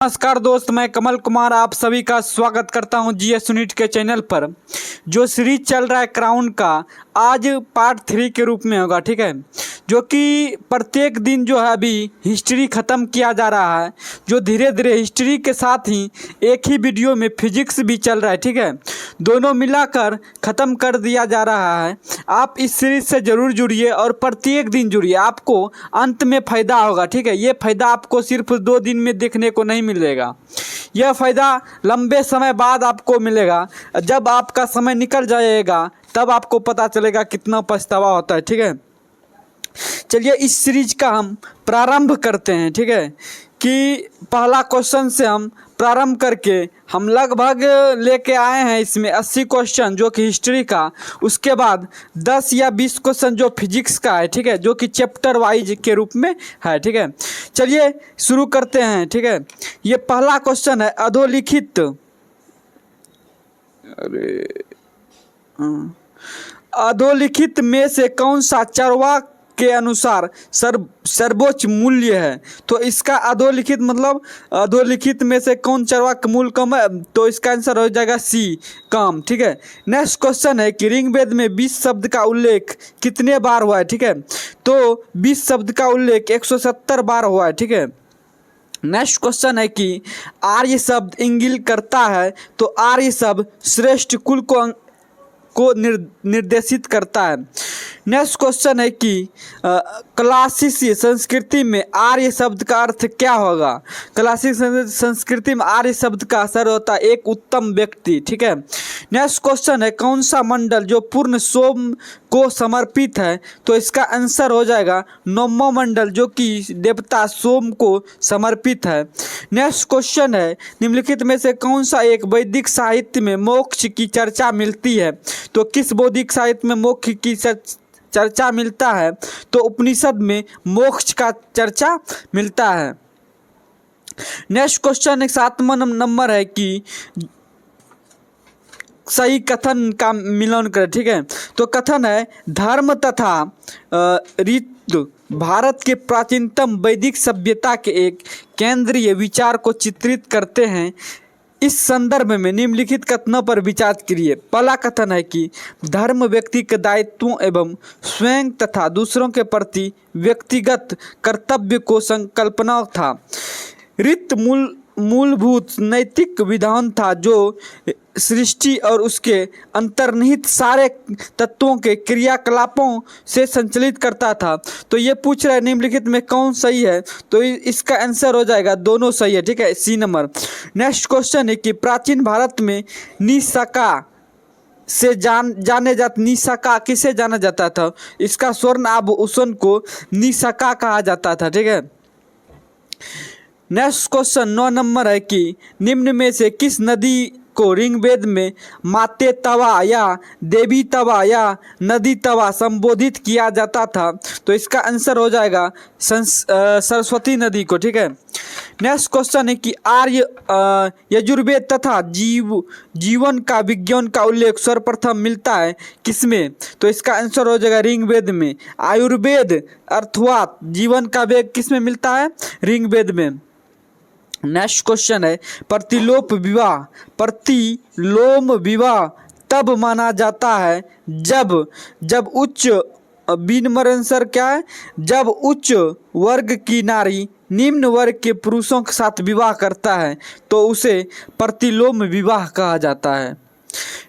नमस्कार दोस्त, मैं कमल कुमार आप सभी का स्वागत करता हूं जीएस यूनिट के चैनल पर। जो सीरीज चल रहा है क्राउन का, आज पार्ट 3 के रूप में होगा, ठीक है। जो कि प्रत्येक दिन जो है अभी हिस्ट्री ख़त्म किया जा रहा है, जो धीरे धीरे हिस्ट्री के साथ ही एक ही वीडियो में फिजिक्स भी चल रहा है, ठीक है। दोनों मिलाकर ख़त्म कर दिया जा रहा है। आप इस सीरीज से ज़रूर जुड़िए और प्रत्येक दिन जुड़िए, आपको अंत में फ़ायदा होगा, ठीक है। ये फ़ायदा आपको सिर्फ 2 दिन में देखने को नहीं मिलेगा, यह फ़ायदा लंबे समय बाद आपको मिलेगा। जब आपका समय निकल जाएगा तब आपको पता चलेगा कितना पछतावा होता है, ठीक है। चलिए इस सीरीज का हम प्रारंभ करते हैं, ठीक है। कि पहला क्वेश्चन से हम प्रारंभ करके हम लगभग लेके आए हैं इसमें 80 क्वेश्चन जो कि हिस्ट्री का। उसके बाद 10 या 20 क्वेश्चन जो फिजिक्स का है, ठीक है, जो कि चैप्टर वाइज के रूप में है, ठीक है। चलिए शुरू करते हैं, ठीक है। ये पहला क्वेश्चन है, अधोलिखित अधोलिखित में से कौन सा चरवाक के अनुसार सर्वोच्च मूल्य है। तो इसका अधोलिखित मतलब अधोलिखित में से कौन चरवाक का मूल्य कम है, तो इसका आंसर हो जाएगा सी, कम, ठीक है। नेक्स्ट क्वेश्चन है कि ऋग्वेद में 20 शब्द का उल्लेख कितने बार हुआ है, ठीक है। तो 20 शब्द का उल्लेख 170 बार हुआ है, ठीक है। नेक्स्ट क्वेश्चन है कि आर्य शब्द इंगित करता है, तो आर्य शब्द श्रेष्ठ कुल को निर्देशित करता है। नेक्स्ट क्वेश्चन है कि क्लासिक संस्कृति में आर्य शब्द का अर्थ क्या होगा। क्लासिक संस्कृति में आर्य शब्द का असर होता है एक उत्तम व्यक्ति, ठीक है। नेक्स्ट क्वेश्चन है, कौन सा मंडल जो पूर्ण सोम को समर्पित है, तो इसका आंसर हो जाएगा नवम मंडल जो कि देवता सोम को समर्पित है। नेक्स्ट क्वेश्चन है, निम्नलिखित में से कौन सा एक वैदिक साहित्य में मोक्ष की चर्चा मिलती है। तो किस वैदिक साहित्य में मोक्ष की चर्चा मिलता है, तो उपनिषद में मोक्ष का चर्चा मिलता है। नेक्स्ट क्वेश्चन एक 7वां नंबर है कि सही कथन का मिलान करें, ठीक है। तो कथन है, धर्म तथा ऋतु भारत के प्राचीनतम वैदिक सभ्यता के एक केंद्रीय विचार को चित्रित करते हैं। इस संदर्भ में निम्नलिखित कथनों पर विचार करिए। पहला कथन है कि धर्म व्यक्ति के दायित्वों एवं स्वयं तथा दूसरों के प्रति व्यक्तिगत कर्तव्य को संकल्पना था। ऋत मूलभूत नैतिक विधान था जो सृष्टि और उसके अंतर्निहित सारे तत्वों के क्रियाकलापों से संचालित करता था। तो ये पूछ रहा है निम्नलिखित में कौन सही है, तो इसका आंसर हो जाएगा दोनों सही है, ठीक है, सी नंबर। नेक्स्ट क्वेश्चन है कि प्राचीन भारत में निशाका से निशाका किसे जाना जाता था। इसका स्वर्ण आभूषण को निशाका कहा जाता था, ठीक है। नेक्स्ट क्वेश्चन 9 नंबर है कि निम्न में से किस नदी को ऋग्वेद में माते तवा या देवी तवा या नदी तवा संबोधित किया जाता था। तो इसका आंसर हो जाएगा सरस्वती नदी को, ठीक है। नेक्स्ट क्वेश्चन है कि आर्य यजुर्वेद तथा जीवन का विज्ञान का उल्लेख सर्वप्रथम मिलता है किसमें। तो इसका आंसर हो जाएगा ऋग्वेद में। आयुर्वेद अर्थात जीवन का वेद किसमें मिलता है, ऋग्वेद में। नेक्स्ट क्वेश्चन है, प्रतिलोम विवाह तब माना जाता है जब उच्च बिनमरंसर क्या है, जब उच्च वर्ग की नारी निम्न वर्ग के पुरुषों के साथ विवाह करता है, तो उसे प्रतिलोम विवाह कहा जाता है।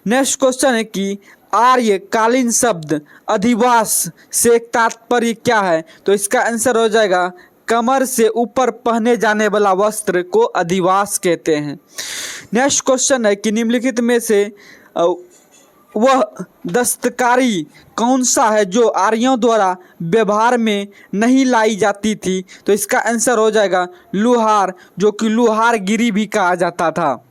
नेक्स्ट क्वेश्चन है कि आर्यकालीन शब्द अधिवास से तात्पर्य क्या है। तो इसका आंसर हो जाएगा कमर से ऊपर पहने जाने वाला वस्त्र को अधिवास कहते हैं। नेक्स्ट क्वेश्चन है कि निम्नलिखित में से वह दस्तकारी कौन सा है जो आर्यों द्वारा व्यवहार में नहीं लाई जाती थी। तो इसका आंसर हो जाएगा लुहार, जो कि लुहारगिरी भी कहा जाता था।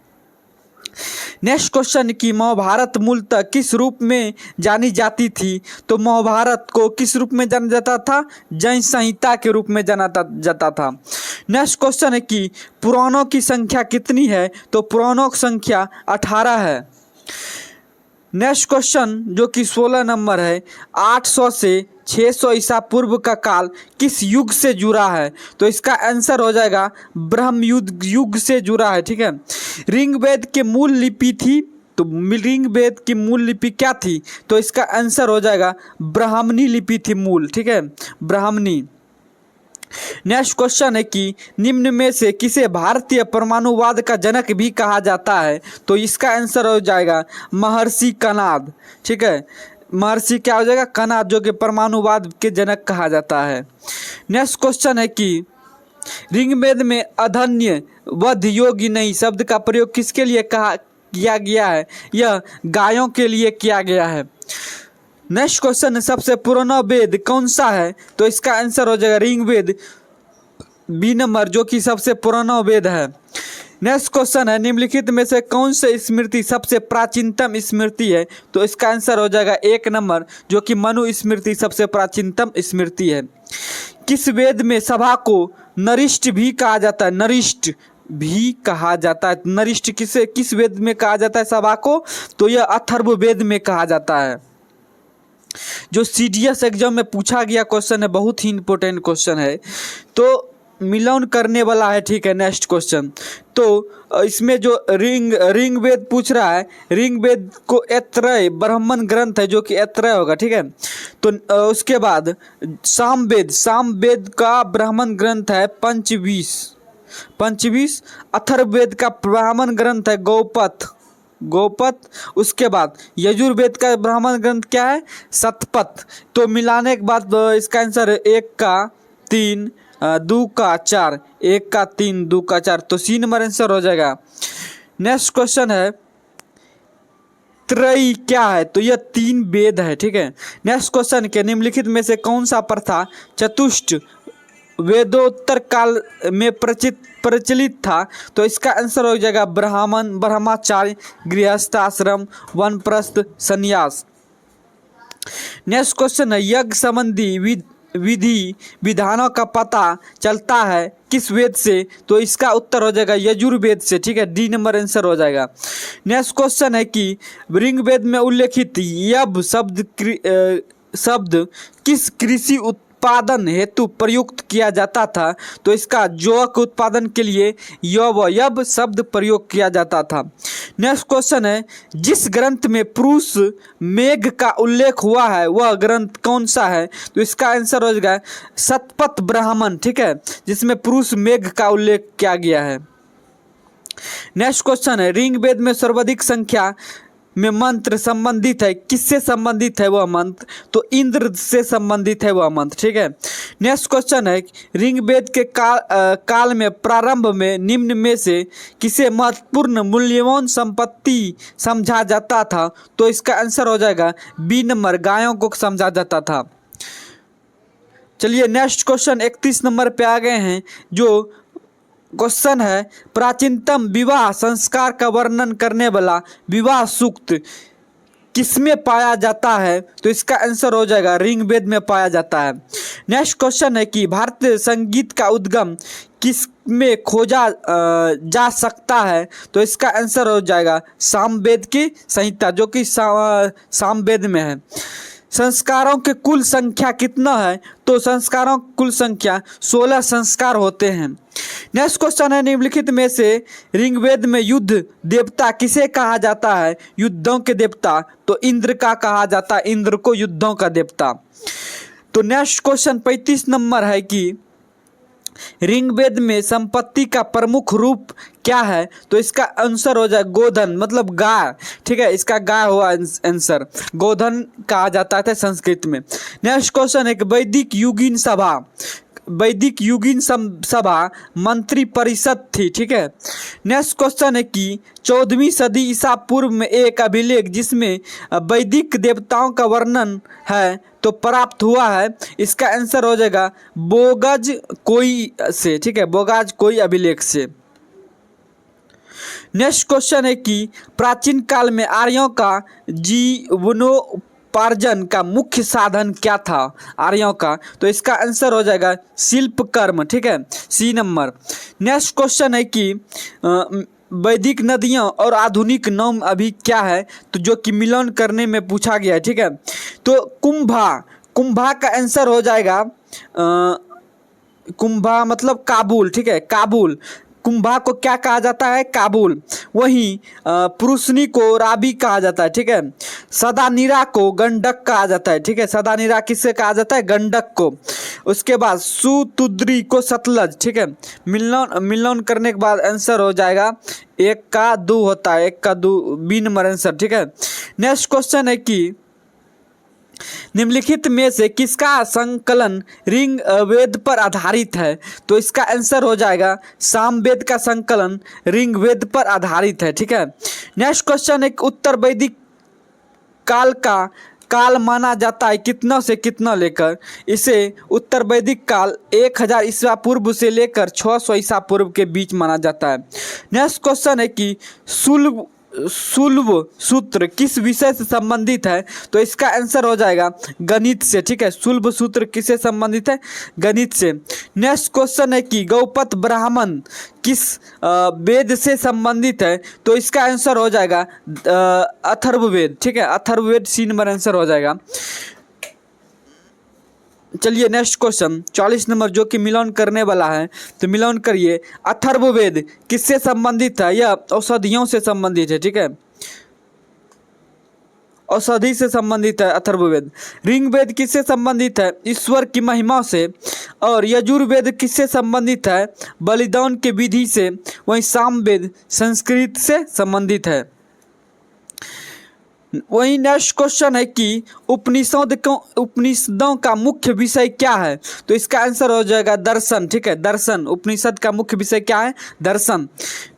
नेक्स्ट क्वेश्चन कि महाभारत मूलतः किस रूप में जानी जाती थी। तो महाभारत को किस रूप में जाना जाता था, जैन संहिता के रूप में जाना जाता था। नेक्स्ट क्वेश्चन है कि पुराणों की संख्या कितनी है। तो पुराणों की संख्या 18 है। नेक्स्ट क्वेश्चन जो कि 16 नंबर है, 800 से 600 ईसा पूर्व का काल किस युग से जुड़ा है? तो इसका आंसर हो जाएगा ब्रह्म युग से जुड़ा है। ठीक है, ऋग्वेद के मूल लिपि थी, तो ऋग्वेद की मूल लिपि क्या थी? तो इसका आंसर हो जाएगा ब्राह्मणी लिपि थी मूल। ठीक है, ब्राह्मणी। नेक्स्ट क्वेश्चन है कि निम्न में से किसे भारतीय परमाणुवाद का जनक भी कहा जाता है? तो इसका आंसर हो जाएगा महर्षि कणाद। ठीक है, महर्षि क्या हो जाएगा? कणाद, जो कि परमाणुवाद के जनक कहा जाता है। नेक्स्ट क्वेश्चन है कि ऋग्वेद में अधन्य वध योगी नहीं शब्द का प्रयोग किसके लिए किया गया है? यह गायों के लिए किया गया है। नेक्स्ट क्वेश्चन, सबसे पुराना वेद कौन सा है? तो इसका आंसर हो जाएगा ऋग्वेद, बी नंबर, जो कि सबसे पुराना वेद है। नेक्स्ट क्वेश्चन है, निम्नलिखित में से कौन से स्मृति सबसे प्राचीनतम स्मृति है? तो इसका आंसर हो जाएगा 1 नंबर, जो कि मनु स्मृति सबसे प्राचीनतम स्मृति है। किस वेद में सभा को नरिष्ठ भी कहा जाता है? नरिष्ठ भी कहा जाता है। नरिष्ठ किस वेद में कहा जाता है सभा को? तो यह अथर्व वेद में कहा जाता है। जो सीडीएस एग्जाम में पूछा गया क्वेश्चन है, बहुत ही इंपॉर्टेंट क्वेश्चन है, तो मिलान करने वाला है। ठीक है, नेक्स्ट क्वेश्चन, तो इसमें जो ऋग्वेद पूछ रहा है, ऋग्वेद को ऐत्रेय ब्राह्मण ग्रंथ है, जो कि ऐत्रेय होगा। ठीक है, तो उसके बाद सामवेद का ब्राह्मण ग्रंथ है पंचवीस। अथर्ववेद का ब्राह्मण ग्रंथ है गौपत। उसके बाद यजुर्वेद का ब्राह्मण ग्रंथ क्या है? शतपथ। तो मिलाने के बाद इसका आंसर 1 का 3 2 का 4, 1 का 3 2 का 4, तो सी नंबर आंसर हो जाएगा। नेक्स्ट क्वेश्चन है, त्रयी क्या है? तो यह 3 वेद है। ठीक है, नेक्स्ट क्वेश्चन के निम्नलिखित में से कौन सा प्रथा चतुष्ट वेदोत्तर काल में प्रचलित था? तो इसका आंसर हो जाएगा ब्रह्मचार्य, गृहस्थ आश्रम, वानप्रस्थ, संन्यास। नेक्स्ट क्वेश्चन है, यज्ञ संबंधी विधि विधानों का पता चलता है किस वेद से? तो इसका उत्तर हो जाएगा यजुर्वेद से। ठीक है, डी नंबर आंसर हो जाएगा। नेक्स्ट क्वेश्चन है कि ऋग्वेद में उल्लेखित यव शब्द किस कृषि उत्पादन हेतु प्रयुक्त किया जाता था? तो इसका जौ के उत्पादन के लिए यव शब्द प्रयोग किया जाता था। नेक्स्ट क्वेश्चन है, जिस ग्रंथ में पुरुष मेघ का उल्लेख हुआ है वह ग्रंथ कौन सा है? तो इसका आंसर हो जाएगा शतपथ ब्राह्मण। ठीक है, जिसमें पुरुष मेघ का उल्लेख किया गया है। नेक्स्ट क्वेश्चन है, ऋग्वेद में सर्वाधिक संख्या में मंत्र संबंधित है, किससे संबंधित है वह मंत्र? तो इंद्र से संबंधित है वह मंत्र। ठीक है, नेक्स्ट क्वेश्चन है, ऋग्वेद के काल में प्रारंभ में निम्न में से किसे महत्वपूर्ण मूल्यवान संपत्ति समझा जाता था? तो इसका आंसर हो जाएगा बी नंबर, गायों को समझा जाता था। चलिए नेक्स्ट क्वेश्चन 31 नंबर पे आ गए हैं। जो क्वेश्चन है, प्राचीनतम विवाह संस्कार का वर्णन करने वाला विवाह सूक्त किसमें पाया जाता है? तो इसका आंसर हो जाएगा ऋग्वेद में पाया जाता है। नेक्स्ट क्वेश्चन है कि भारतीय संगीत का उद्गम किस में खोजा जा सकता है? तो इसका आंसर हो जाएगा सामवेद की संहिता, जो कि सामवेद में है। संस्कारों के कुल संख्या कितना है? तो संस्कारों की कुल संख्या 16 संस्कार होते हैं। नेक्स्ट क्वेश्चन है, निम्नलिखित में से ऋग्वेद में युद्ध देवता किसे कहा जाता है? युद्धों के देवता, तो इंद्र का कहा जाता है, इंद्र को युद्धों का देवता। तो नेक्स्ट क्वेश्चन 35 नंबर है कि ऋग्वेद में संपत्ति का प्रमुख रूप क्या है? तो इसका आंसर हो जाए गोधन, मतलब गाय। ठीक है, इसका गाय हुआ आंसर, गोधन कहा जाता था संस्कृत में। नेक्स्ट क्वेश्चन है कि वैदिक युगीन सभा मंत्री परिषद थी। ठीक है, नेक्स्ट क्वेश्चन है कि 14वीं सदी ईसा पूर्व में एक अभिलेख जिसमें वैदिक देवताओं का वर्णन है तो प्राप्त हुआ है। इसका आंसर हो जाएगा बोगज कोई से। ठीक है, बोगज कोई अभिलेख से। नेक्स्ट क्वेश्चन है कि प्राचीन काल में आर्यों का जीवनोपार्जन का मुख्य साधन क्या था? आर्यों का, तो इसका आंसर हो जाएगा शिल्प कर्म। ठीक है, सी नंबर। नेक्स्ट क्वेश्चन है कि वैदिक नदियाँ और आधुनिक नाम अभी क्या है, तो जो कि मिलन करने में पूछा गया है, ठीक है। तो कुंभा, कुंभा का आंसर हो जाएगा कुंभा मतलब काबुल, ठीक है, काबुल। कुंभा को क्या कहा जाता है, काबुल। वहीं पुरुषनी को राबी कहा जाता है, ठीक है। सदानीरा को गंडक कहा जाता है, ठीक है। सदानीरा किससे कहा जाता है, गंडक को। उसके बाद सुतुद्री को सतलज, ठीक है। मिलन मिलन करने के बाद आंसर हो जाएगा 1 का 2 होता है, 1 का 2 बी नंबर आंसर, ठीक है। नेक्स्ट क्वेश्चन है कि निम्नलिखित में से किसका संकलन ऋग वेद पर आधारित है, तो इसका आंसर हो जाएगा सामवेद का संकलन ऋग्वेद पर आधारित है, ठीक है। नेक्स्ट क्वेश्चन है उत्तर वैदिक काल का काल माना जाता है कितना से कितना लेकर, इसे उत्तर वैदिक काल 1000 ईसा पूर्व से लेकर 600 ईसा पूर्व के बीच माना जाता है। नेक्स्ट क्वेश्चन है कि सुलभ सूत्र किस विषय से संबंधित है, तो इसका आंसर हो जाएगा गणित से, ठीक है। सुलभ सूत्र किससे संबंधित है, गणित से। नेक्स्ट क्वेश्चन है कि गौपत ब्राह्मण किस वेद से संबंधित है, तो इसका आंसर हो जाएगा अथर्ववेद, ठीक है। अथर्ववेद सी नंबर आंसर हो जाएगा। चलिए नेक्स्ट क्वेश्चन 40 नंबर जो कि मिलान करने वाला है, तो मिलान करिए। अथर्ववेद किससे संबंधित है, यह औषधियों से संबंधित है, ठीक है। औषधि से संबंधित है अथर्ववेद। ऋग्वेद किससे संबंधित है, ईश्वर की महिमा से। और यजुर्वेद किससे संबंधित है, बलिदान के विधि से। वहीं सामवेद संस्कृत से संबंधित है। वही नेक्स्ट क्वेश्चन है कि उपनिषदों का मुख्य विषय क्या है, तो इसका आंसर हो जाएगा दर्शन, ठीक है। दर्शन, उपनिषद का मुख्य विषय क्या है, दर्शन।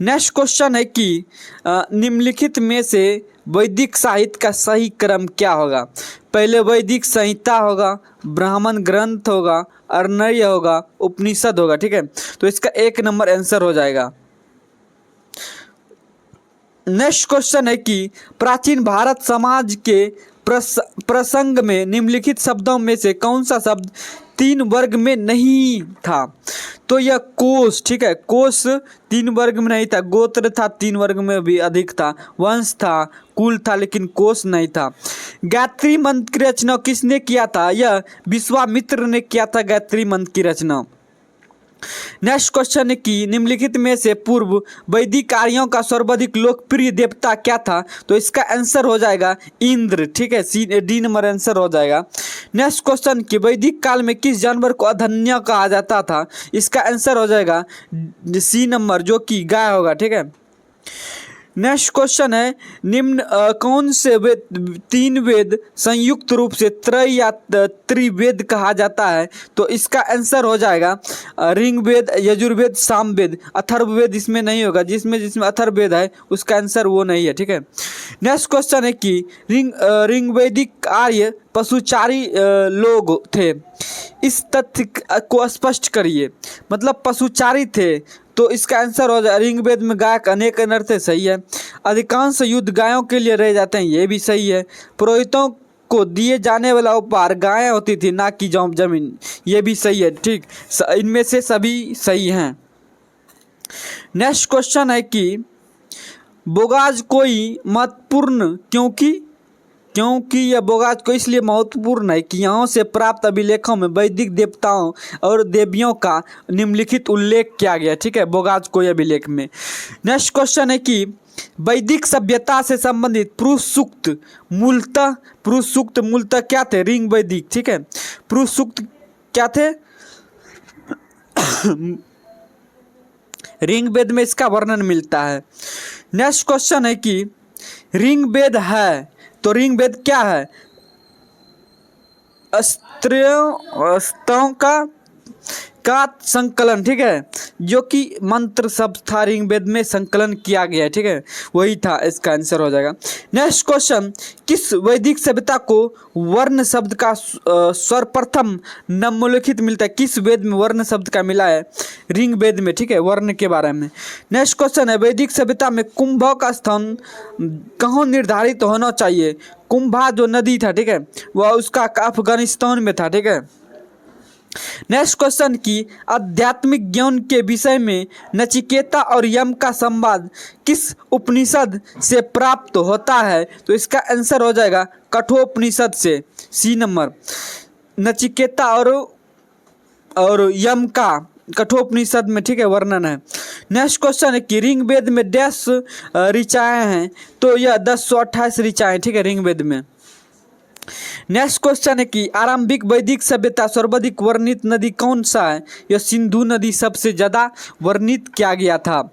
नेक्स्ट क्वेश्चन है कि निम्नलिखित में से वैदिक साहित्य का सही क्रम क्या होगा। पहले वैदिक संहिता होगा, ब्राह्मण ग्रंथ होगा, अर्णय होगा, उपनिषद होगा, ठीक है। तो इसका 1 नंबर आंसर हो जाएगा। नेक्स्ट क्वेश्चन है कि प्राचीन भारत समाज के प्रसंग में निम्नलिखित शब्दों में से कौन सा शब्द 3 वर्ग में नहीं था, तो यह कोश, ठीक है। कोश 3 वर्ग में नहीं था। गोत्र था 3 वर्ग में भी अधिक था, वंश था, कुल था, लेकिन कोश नहीं था। गायत्री मंत्र की रचना किसने किया था, यह विश्वामित्र ने किया था गायत्री मंत्र की रचना। नेक्स्ट क्वेश्चन है कि निम्नलिखित में से पूर्व वैदिक आर्यों का सर्वाधिक लोकप्रिय देवता क्या था, तो इसका आंसर हो जाएगा इंद्र, ठीक है। डी नंबर आंसर हो जाएगा। नेक्स्ट क्वेश्चन कि वैदिक काल में किस जानवर को अधन्य कहा जाता था, इसका आंसर हो जाएगा सी नंबर जो कि गाय होगा, ठीक है। नेक्स्ट क्वेश्चन है निम्न कौन से 3 वेद संयुक्त रूप से त्रय या त्रिवेद कहा जाता है, तो इसका आंसर हो जाएगा ऋग्वेद, यजुर्वेद, सामवेद। अथर्ववेद इसमें नहीं होगा, जिसमें अथर्ववेद है उसका आंसर वो नहीं है, ठीक है। नेक्स्ट क्वेश्चन है कि ऋग्वैदिक आर्य पशुचारी लोग थे, इस तथ्य को स्पष्ट करिए। मतलब पशुचारी थे, तो इसका आंसर हो जाए ऋग्वेद में गाय का अनेक अनर्थ है, सही है। अधिकांश युद्ध गायों के लिए रह जाते हैं, ये भी सही है। पुरोहितों को दिए जाने वाला उपहार गायें होती थी, ना कि जमीन, ये भी सही है, ठीक। इनमें से सभी सही हैं। नेक्स्ट क्वेश्चन है कि बोगाज कोई महत्वपूर्ण क्योंकि यह बोगाज को इसलिए महत्वपूर्ण है कि यहाँ से प्राप्त अभिलेखों में वैदिक देवताओं और देवियों का निम्नलिखित उल्लेख किया गया, ठीक है, बोगाज कोई अभिलेख में। नेक्स्ट क्वेश्चन है कि वैदिक सभ्यता से संबंधित पुरुष सूक्त मूलतः क्या थे, ऋग्वैदिक, ठीक है। पुरुष सूक्त क्या थे, ऋग्वेद में इसका वर्णन मिलता है। नेक्स्ट क्वेश्चन है कि ऋग्वेद है, तो ऋग्वेद क्या है, स्त्रियों का संकलन, ठीक है, जो कि मंत्र शब्द था ऋग्वेद में संकलन किया गया है, ठीक है, वही था, इसका आंसर हो जाएगा। नेक्स्ट क्वेश्चन किस वैदिक सभ्यता को वर्ण शब्द का सर्वप्रथम निम्नलिखित मिलता है, किस वेद में वर्ण शब्द का मिला है, ऋग्वेद में, ठीक है, वर्ण के बारे में। नेक्स्ट क्वेश्चन है वैदिक सभ्यता में कुंभ का स्थान कहाँ निर्धारित होना चाहिए। कुंभा जो नदी था, ठीक है, वह उसका अफगानिस्तान में था, ठीक है। नेक्स्ट क्वेश्चन की आध्यात्मिक ज्ञान के विषय में नचिकेता और यम का संवाद किस उपनिषद से प्राप्त होता है? तो इसका आंसर हो जाएगा कठोपनिषद से, सी नंबर। नचिकेता और यम का कठोपनिषद में, ठीक है, वर्णन है। नेक्स्ट क्वेश्चन है कि ऋग्वेद में डैश ऋचाएं हैं? तो यह 1028 ऋचाएं, ठीक है, ऋग्वेद में। नेक्स्ट क्वेश्चन है कि आरंभिक वैदिक सभ्यता सर्वाधिक वर्णित नदी कौन सा है? यह सिंधु नदी सबसे ज्यादा वर्णित किया गया था।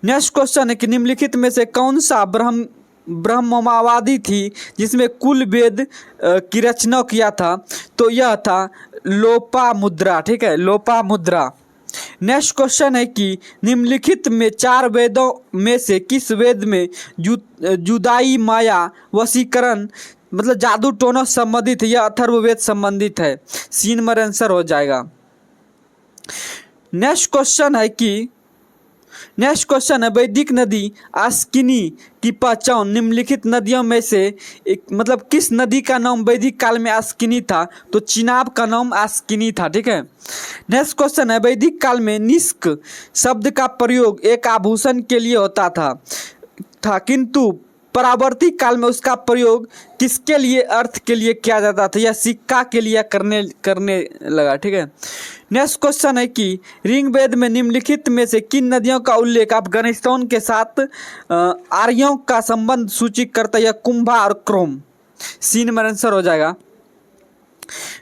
नेक्स्ट क्वेश्चन है कि निम्नलिखित में से कौन सा ब्रह्मवादी थी जिसमें कुल वेद की रचना किया था? तो यह था लोपामुद्रा, ठीक है, लोपामुद्रा। नेक्स्ट क्वेश्चन है कि निम्नलिखित में 4 वेदों में से किस वेद में जुदाई, माया, वशीकरण मतलब जादू टोना संबंधित है? यह अथर्ववेद संबंधित है, सी नंबर आंसर हो जाएगा। नेक्स्ट क्वेश्चन है वैदिक नदी आस्किनी की पहचान निम्नलिखित नदियों में से एक मतलब किस नदी का नाम वैदिक काल में आस्किनी था? तो चिनाब का नाम आस्किनी था, ठीक है। नेक्स्ट क्वेश्चन है वैदिक काल में निष्क शब्द का प्रयोग एक आभूषण के लिए होता था किंतु परावर्ती काल में उसका प्रयोग किसके लिए, अर्थ के लिए किया जाता था? या सिक्का के लिए करने लगा, ठीक है। नेक्स्ट क्वेश्चन है कि ऋग्वेद में निम्नलिखित में से किन नदियों का उल्लेख अफगानिस्तान के साथ आर्यों का संबंध सूचित करता है? या कुंभा और क्रोम, सी नंबर आंसर हो जाएगा।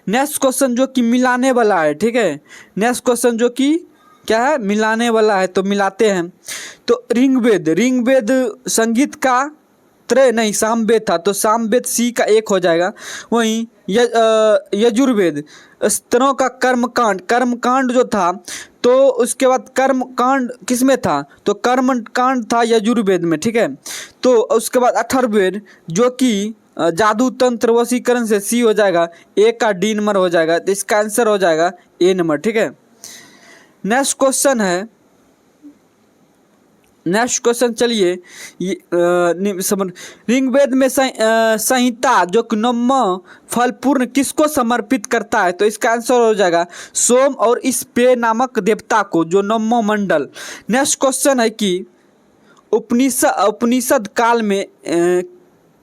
नेक्स्ट क्वेश्चन जो कि मिलाने वाला है, ठीक है। नेक्स्ट क्वेश्चन जो कि क्या है, मिलाने वाला है, तो मिलाते हैं। तो ऋग्वेद संगीत का त्रय नहीं सामवेद था, तो सामवेद सी का 1 हो जाएगा। वहीं यजुर्वेद स्तनों का कर्मकांड जो था, तो उसके बाद कर्मकांड किसमें था? तो कर्मकांड था यजुर्वेद में, ठीक है। तो उसके बाद अथर्ववेद जो कि जादू तंत्र वशीकरण से, सी हो जाएगा। ए का डी नंबर हो जाएगा, तो इसका आंसर हो जाएगा ए नंबर, ठीक है। नेक्स्ट क्वेश्चन चलिए, ऋग्वेद में संहिता जो कि 9वां फल पूर्ण किसको समर्पित करता है? तो इसका आंसर हो जाएगा सोम और स्पे नामक देवता को, जो 9वां मंडल। नेक्स्ट क्वेश्चन है कि उपनिषद काल में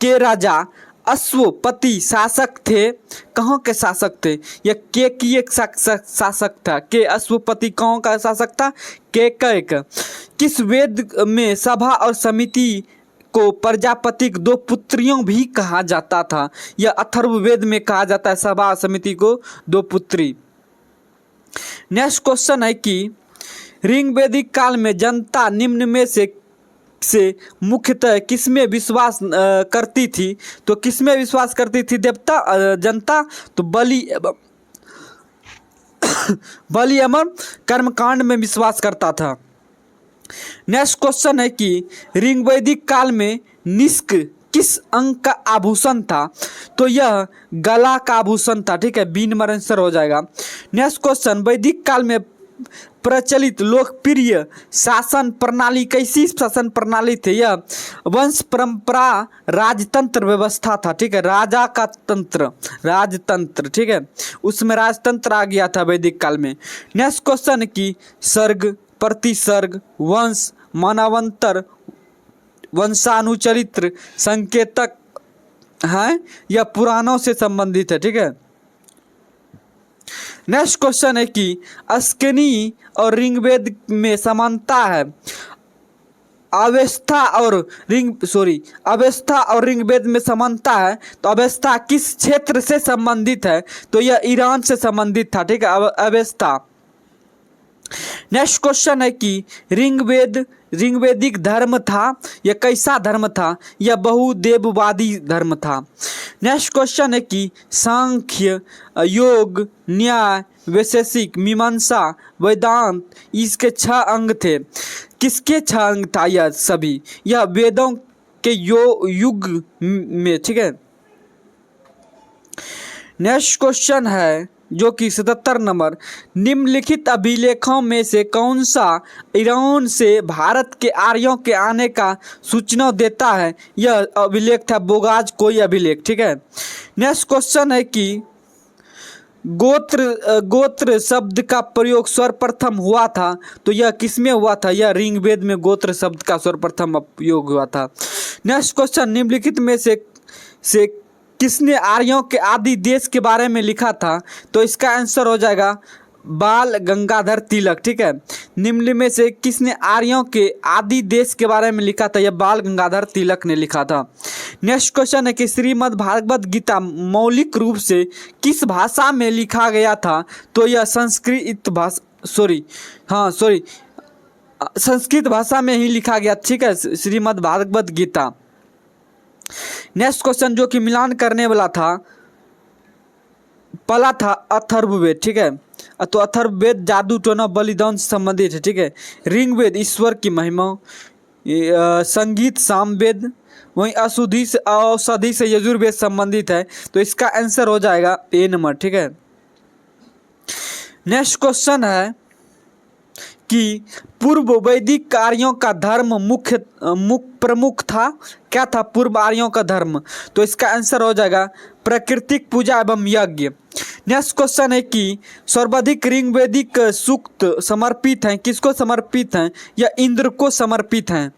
के राजा अश्वपति शासक थे, कहाँ के शासक थे? या के की एक शासक था, के अश्वपति कहाँ का शासक था? के का। किस वेद में सभा और समिति को प्रजापति 2 पुत्रियों भी कहा जाता था? यह अथर्ववेद में कहा जाता है सभा और समिति को 2 पुत्री। नेक्स्ट क्वेश्चन है कि ऋग्वेदिक काल में जनता निम्न में से मुख्यतः किसमें विश्वास करती थी? तो किसमें विश्वास करती थी जनता? तो बलि एवं कर्मकांड में विश्वास करता था। नेक्स्ट क्वेश्चन है कि ऋग्वेदिक काल में निष्क किस अंग का आभूषण था? तो यह गला का आभूषण था, ठीक है, बी नंबर आंसर हो जाएगा। नेक्स्ट क्वेश्चन वैदिक काल में प्रचलित लोकप्रिय शासन प्रणाली कैसी शासन प्रणाली थी? यह वंश परंपरा राजतंत्र व्यवस्था था, ठीक है, राजा का तंत्र, राजतंत्र, ठीक है, उसमें राजतंत्र आ गया था वैदिक काल में। नेक्स्ट क्वेश्चन की सर्ग, प्रतिसर्ग, वंश, मानवांतर, वंशानुचरित्र संकेतक है या पुराणों से संबंधित है, ठीक है। नेक्स्ट क्वेश्चन है कि अस्किनी और ऋग्वेद में समानता है। अवस्था और ऋग्वेद में समानता है, तो अवस्था किस क्षेत्र से संबंधित है? तो यह ईरान से संबंधित था, ठीक है, अवस्था। नेक्स्ट क्वेश्चन है कि ऋग्वेदिक धर्म था, यह कैसा धर्म था? यह बहुदेववादी धर्म था। नेक्स्ट क्वेश्चन है कि सांख्य, योग, न्याय, वैशेषिक, मीमांसा, वेदांत इसके 6 अंग थे। किसके 6 अंग था यह सभी? यह वेदों के युग में, ठीक है। नेक्स्ट क्वेश्चन है जो कि 77 नंबर, निम्नलिखित अभिलेखों में से कौन सा ईरान से भारत के आर्यों के आने का सूचना देता है? यह अभिलेख था बोगाज कोई अभिलेख, ठीक है। नेक्स्ट क्वेश्चन है कि गोत्र शब्द का प्रयोग सर्वप्रथम हुआ था, तो यह किसमें हुआ था? यह ऋग्वेद में गोत्र शब्द का सर्वप्रथम उपयोग हुआ था। नेक्स्ट क्वेश्चन, निम्नलिखित में से किसने आर्यों के आदि देश के बारे में लिखा था? तो इसका आंसर हो जाएगा बाल गंगाधर तिलक। ठीक है, निम्न में से किसने आर्यों के आदि देश के बारे में लिखा था? यह बाल गंगाधर तिलक ने लिखा था। नेक्स्ट क्वेश्चन है कि श्रीमद् भागवत गीता मौलिक रूप से किस भाषा में लिखा गया था? तो यह संस्कृत भाषा में ही लिखा गया। ठीक है, श्रीमद् भागवत गीता। नेक्स्ट क्वेश्चन जो कि मिलान करने वाला था, पहला था अथर्ववेद। ठीक है, तो अथर्ववेद जादू टोना बलिदान से संबंधित है। ठीक है, ऋग्वेद ईश्वर की महिमा, संगीत सामवेद, वहीं औषधि से यजुर्वेद संबंधित है। तो इसका आंसर हो जाएगा ए नंबर। ठीक है, नेक्स्ट क्वेश्चन है कि पूर्व वैदिक कार्यों का धर्म प्रमुख था। क्या था पूर्व आर्यों का धर्म? तो इसका आंसर हो जाएगा प्राकृतिक पूजा एवं यज्ञ। नेक्स्ट क्वेश्चन है कि सर्वाधिक ऋग्वेदिक सूक्त समर्पित हैं, किसको समर्पित हैं? या इंद्र को समर्पित हैं।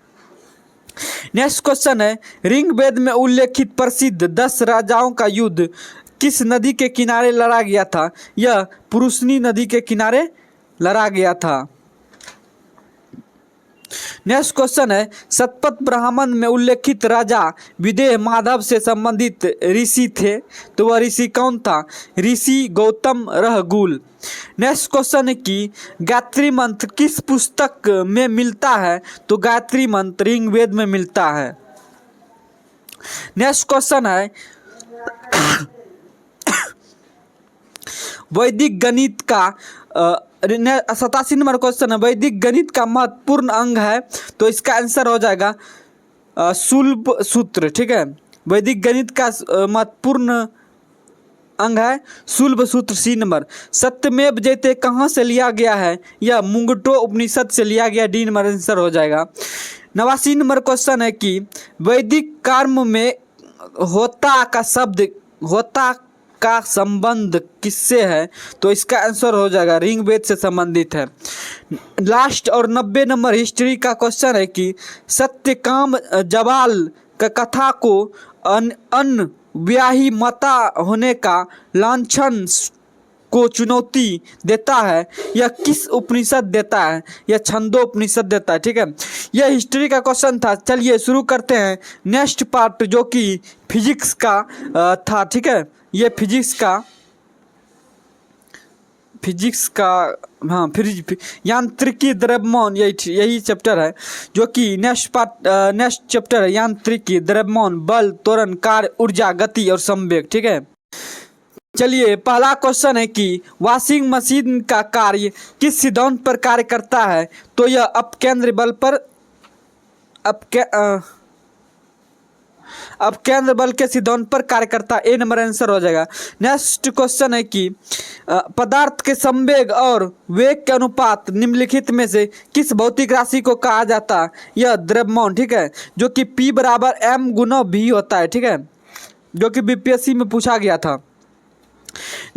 नेक्स्ट क्वेश्चन है ऋग्वेद में उल्लेखित प्रसिद्ध 10 राजाओं का युद्ध किस नदी के किनारे लड़ा गया था? यह पुरुषनी नदी के किनारे लड़ा गया था। नेक्स्ट क्वेश्चन है शतपथ ब्राह्मण में उल्लेखित राजा विदेह माधव से संबंधित ऋषि थे, तो वह ऋषि कौन था? ऋषि गौतम रहगुल। नेक्स्ट क्वेश्चन है कि गायत्री मंत्र किस पुस्तक में मिलता है? तो गायत्री मंत्र ऋग्वेद में मिलता है। नेक्स्ट क्वेश्चन है वैदिक गणित का 87 नंबर क्वेश्चन है, वैदिक गणित का महत्वपूर्ण अंग है। तो इसका आंसर हो जाएगा शुल्ब सूत्र। ठीक है, वैदिक गणित का महत्वपूर्ण अंग है शुल्ब सूत्र, सी नंबर। सत्यमेव जयते कहाँ से लिया गया है? यह मुंगटो उपनिषद से लिया गया, डी नंबर आंसर हो जाएगा। 89 नंबर क्वेश्चन है कि वैदिक कर्म में होता का संबंध किससे है? तो इसका आंसर हो जाएगा ऋग्वेद से संबंधित है। लास्ट और 90 नंबर हिस्ट्री का क्वेश्चन है कि सत्यकाम जबाल का कथा को अन ब्याही माता होने का लांछन को चुनौती देता है, यह किस उपनिषद देता है? यह छंदो उपनिषद देता है। ठीक है, यह हिस्ट्री का क्वेश्चन था। चलिए शुरू करते हैं नेक्स्ट पार्ट जो कि फिजिक्स का था। ठीक है, ये फिजिक्स का यांत्रिकी द्रव्यमान यही चैप्टर है जो कि नेक्स्ट चैप्टर है यांत्रिकी द्रव्यमान, बल, त्वरण, कार्य, ऊर्जा, गति और संवेग। ठीक है, चलिए पहला क्वेश्चन है कि वॉशिंग मशीन का कार्य किस सिद्धांत पर कार्य करता है? तो यह अपकेंद्र बल पर अपकेंद्र बल के सिद्धांत पर कार्य करता है, ए नंबर आंसर हो जाएगा। नेक्स्ट क्वेश्चन है कि पदार्थ के संवेग और वेग के अनुपात निम्नलिखित में से किस भौतिक राशि को कहा जाता है? यह द्रव्यमान। ठीक है, जो कि P बराबर m गुना v होता है। ठीक है, जो कि बीपीएससी में पूछा गया था।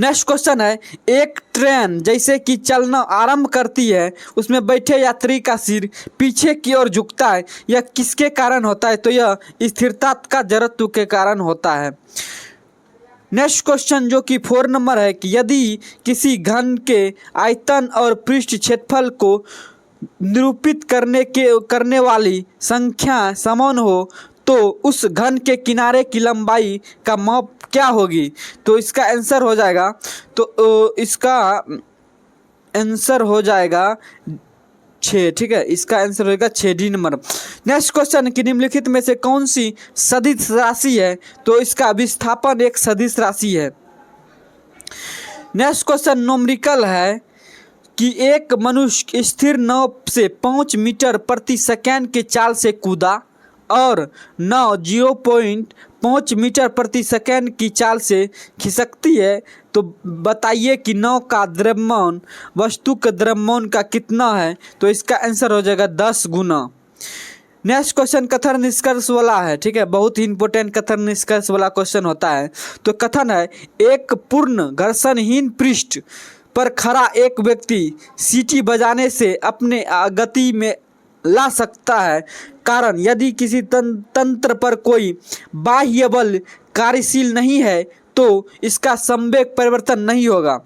नेक्स्ट क्वेश्चन है एक ट्रेन जैसे कि चलना आरंभ करती है, उसमें बैठे यात्री का सिर पीछे की ओर झुकता है, यह किसके कारण होता है? तो यह स्थिरता का जड़त्व के कारण होता है। नेक्स्ट क्वेश्चन जो कि 4 नंबर है कि यदि किसी घन के आयतन और पृष्ठ क्षेत्रफल को निरूपित करने वाली संख्या समान हो तो उस घन के किनारे की लंबाई का माप क्या होगी? तो इसका आंसर हो जाएगा आंसर हो जाएगा 6। ठीक है, इसका आंसर होगा 6, डी नंबर। नेक्स्ट क्वेश्चन कि निम्नलिखित में से कौन सी सदिश राशि है? तो इसका विस्थापन एक सदिश राशि है। नेक्स्ट क्वेश्चन न्यूमेरिकल है कि एक मनुष्य स्थिर नाव से 5 मीटर प्रति सेकंड के चाल से कूदा और नाव 0.5 मीटर प्रति सेकंड की चाल से खिसकती है, तो बताइए कि नाव का द्रव्यमान वस्तु के द्रव्यमान का कितना है? तो इसका आंसर हो जाएगा 10 गुना। नेक्स्ट क्वेश्चन कथन निष्कर्ष वाला है, ठीक है, बहुत ही इंपॉर्टेंट कथन निष्कर्ष वाला क्वेश्चन होता है। तो कथन है, एक पूर्ण घर्षणहीन पृष्ठ पर खड़ा एक व्यक्ति सीटी बजाने से अपने गति में ला सकता है, कारण यदि किसी तंत्र पर कोई बाह्य बल कार्यशील नहीं है तो इसका संवेग परिवर्तन नहीं होगा।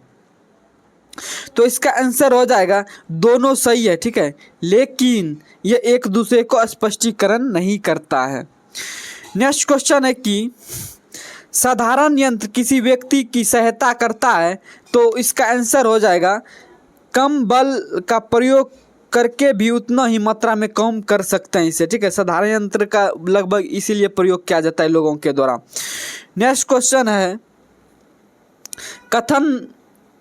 तो इसका आंसर हो जाएगा दोनों सही है, ठीक है, लेकिन ये एक दूसरे को स्पष्टीकरण नहीं करता है। नेक्स्ट क्वेश्चन है कि साधारण यंत्र किसी व्यक्ति की सहायता करता है, तो इसका आंसर हो जाएगा कम बल का प्रयोग करके भी उतना ही मात्रा में कम कर सकते हैं इसे, ठीक है। साधारण यंत्र का लगभग इसीलिए प्रयोग किया जाता है लोगों के द्वारा। नेक्स्ट क्वेश्चन है, कथन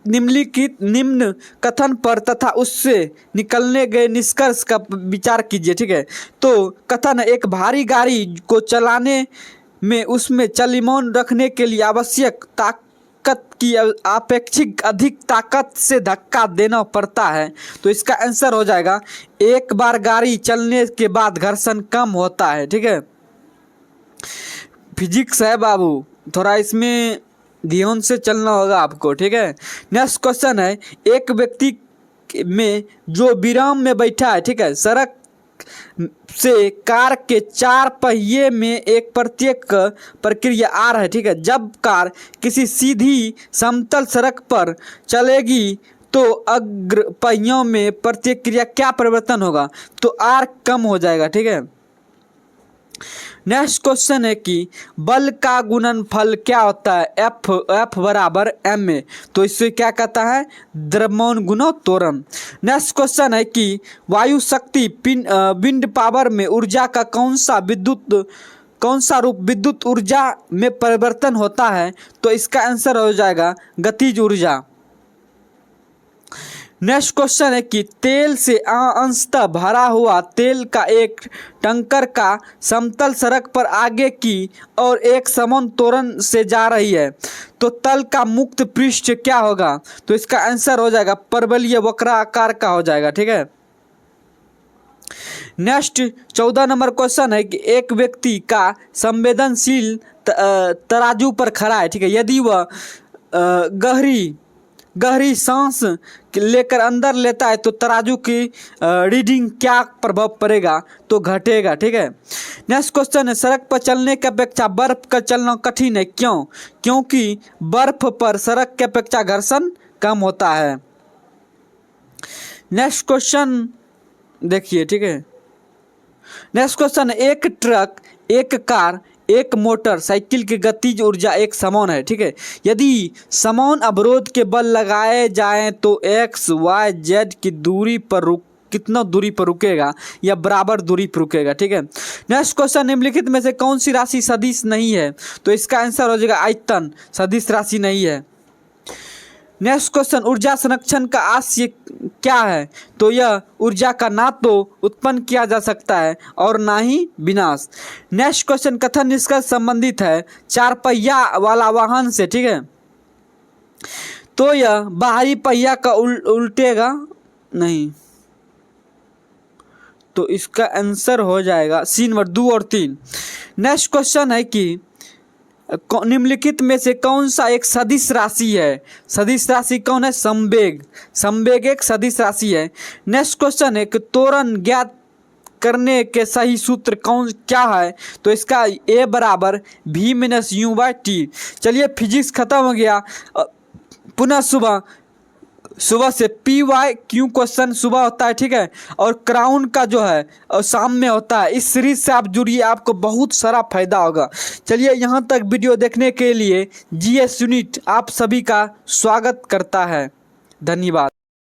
निम्न कथन पर तथा उससे निकलने गए निष्कर्ष का विचार कीजिए, ठीक है। तो कथन, एक भारी गाड़ी को चलाने में उसमें चलिमौन रखने के लिए आवश्यक ताकत की अपेक्षित अधिक ताकत से धक्का देना पड़ता है। तो इसका आंसर हो जाएगा एक बार गाड़ी चलने के बाद घर्षण कम होता है, ठीक है। फिजिक्स है बाबू, थोड़ा इसमें ध्यान से चलना होगा आपको, ठीक है। नेक्स्ट क्वेश्चन है, एक व्यक्ति में जो विराम में बैठा है, ठीक है, सड़क से कार के 4 पहिए में एक प्रत्येक प्रक्रिया आ रहा है, ठीक है। जब कार किसी सीधी समतल सड़क पर चलेगी तो अग्र पहियों में प्रतिक्रिया क्या परिवर्तन होगा? तो आर कम हो जाएगा, ठीक है। नेक्स्ट क्वेश्चन है कि बल का गुणनफल क्या होता है? एफ बराबर एम ए। तो इससे क्या कहता है? द्रव्यमान गुना त्वरण। नेक्स्ट क्वेश्चन है कि वायु शक्ति विंड पावर में ऊर्जा का कौन सा रूप विद्युत ऊर्जा में परिवर्तन होता है? तो इसका आंसर हो जाएगा गतिज ऊर्जा। नेक्स्ट क्वेश्चन है कि तेल से अंशतः भरा हुआ तेल का एक टंकर का समतल सड़क पर आगे की और एक समान त्वरण से जा रही है, तो तल का मुक्त पृष्ठ क्या होगा? तो इसका आंसर हो जाएगा परवलय वक्राकार का हो जाएगा, ठीक है। नेक्स्ट 14 नंबर क्वेश्चन है कि एक व्यक्ति का संवेदनशील तराजू पर खड़ा है, ठीक है। यदि वह गहरी सांस लेकर अंदर लेता है तो तराजू की रीडिंग क्या प्रभाव पड़ेगा? तो घटेगा, ठीक है। नेक्स्ट क्वेश्चन है सड़क पर चलने की अपेक्षा बर्फ का चलना कठिन है, क्यों? क्योंकि बर्फ पर सड़क की अपेक्षा घर्षण कम होता है। नेक्स्ट क्वेश्चन देखिए, ठीक है। नेक्स्ट क्वेश्चन, एक ट्रक, एक कार, एक मोटर साइकिल की गतिज ऊर्जा एक समान है, ठीक है। यदि समान अवरोध के बल लगाए जाएं तो एक्स वाई जेड की दूरी पर कितना दूरी पर रुकेगा या बराबर दूरी पर रुकेगा, ठीक है। नेक्स्ट क्वेश्चन, निम्नलिखित में से कौन सी राशि सदिश नहीं है? तो इसका आंसर हो जाएगा आयतन सदिश राशि नहीं है। नेक्स्ट क्वेश्चन, ऊर्जा संरक्षण का आशय क्या है? तो यह ऊर्जा का ना तो उत्पन्न किया जा सकता है और ना ही विनाश। नेक्स्ट क्वेश्चन, कथन निष्कर्ष संबंधित है 4 पहिया वाला वाहन से, ठीक है। तो यह बाहरी पहिया का उल्टेगा नहीं, तो इसका आंसर हो जाएगा सी नंबर 2 और 3। नेक्स्ट क्वेश्चन है कि निम्नलिखित में से कौन सा एक सदिश राशि है? सदिश राशि कौन है? संवेग। संवेग एक सदिश राशि है। नेक्स्ट क्वेश्चन है कि त्वरण ज्ञात करने के सही सूत्र क्या है? तो इसका ए बराबर v minus you by T. चलिए फिजिक्स खत्म हो गया, पुनः सुबह से पी वाई क्यू क्वेश्चन सुबह होता है, ठीक है। और क्राउन का जो है और शाम में होता है। इस सीरीज से आप जुड़िए, आपको बहुत सारा फायदा होगा। चलिए यहाँ तक वीडियो देखने के लिए जीएस यूनिट आप सभी का स्वागत करता है। धन्यवाद।